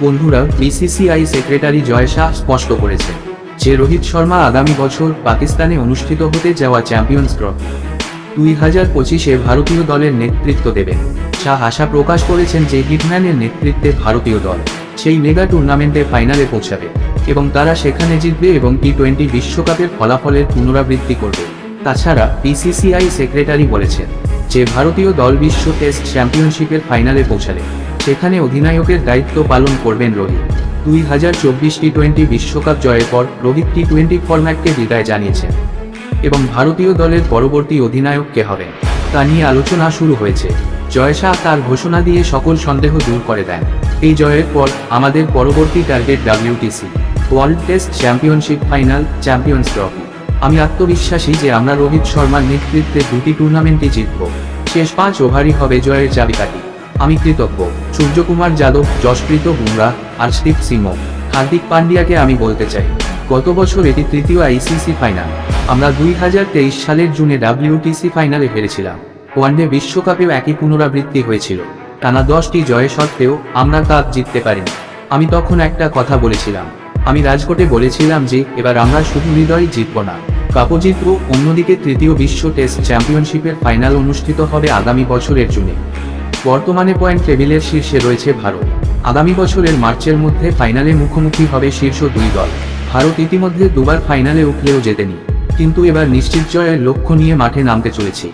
বন্ধুরা, BCCI secretary জয় শাহ স্পষ্ট করেছেন যে রোহিত শর্মা আগামী বছর পাকিস্তানে অনুষ্ঠিত হতে যাওয়া চ্যাম্পিয়ন্স ট্রফি 2025-এ ভারতীয় দলের নেতৃত্ব দেবেন। শাহ আশা প্রকাশ করেছেন যে হিটম্যানের নেতৃত্বে ভারতীয় দল সেই মেগা টুর্নামেন্টে ফাইনালে পৌঁছাবে এবং তারা সেখানে জিতবে এবং টি-20 বিশ্বকাপের ফলাফলের পুনরাবৃত্তি করবে। তাছাড়া বিসিসিআই সেক্রেটারি বলেছেন যে ভারতীয় দল বিশ্ব টেস্ট চ্যাম্পিয়নশিপের ফাইনালে পৌঁছালে সেখানে অধিনায়কের দায়িত্ব পালন করবেন রোহিত। 2024 টি-20 বিশ্বকাপ জয়ের পর রোহিত টি-20 ফরম্যাটকে বিদায় জানিয়েছেন এবং ভারতীয় দলের পরবর্তী অধিনায়ক কে হবেন তা নিয়ে আলোচনা শুরু হয়েছে। জয় শাহ তার ঘোষণা দিয়ে সকল সন্দেহ দূর করে দেন। এই জয়ের পর আমাদের পরবর্তী target WTC world test championship final, champions trophy. আমি আত্মবিশ্বাসী যে আমরা রোহিত শর্মার নেতৃত্বে দুটি টুর্নামেন্টই জিতব। শেষ 5 ওভারই হবে জয়ের চাবিকাঠি। আমি কৃতজ্ঞ সূর্যকুমার যাদব, জশপ্রীত বুমরাহ, আর্শদীপ সিং, হার্দিক পান্ডিয়াকে আমি বলতে চাই, গত বছর এটি তৃতীয় আইসিসি ফাইনাল। আমরা 2023 সালের জুনে WTC ফাইনালে হেরেছিলাম। ওয়ানডে বিশ্বকাপেও একই পুনরাবৃত্তি হয়েছিল। টানা 10টি জয় সত্ত্বেও আমরা কাপ জিততে পারিনি। আমি তখন একটা কথা বলেছিলাম, আমি রাজকোটে বলেছিলাম যে এবার আমরা শুধু হৃদয় জিতব না, কাপও জিতব। অন্যদিকে তৃতীয় বিশ্ব টেস্ট চ্যাম্পিয়নশিপের ফাইনাল অনুষ্ঠিত হবে আগামী বছরের জুনে। বর্তমানে পয়েন্ট টেবিলের শীর্ষে রয়েছে ভারত। আগামী বছরের মার্চের মধ্যে ফাইনালে মুখোমুখি হবে শীর্ষ 2 দল। ভারত ইতিমধ্যে দুবার ফাইনালে উঠলেও জেতেনি, কিন্তু এবার নিশ্চিত জয়ের লক্ষ্য নিয়ে মাঠে নামতে চলেছে।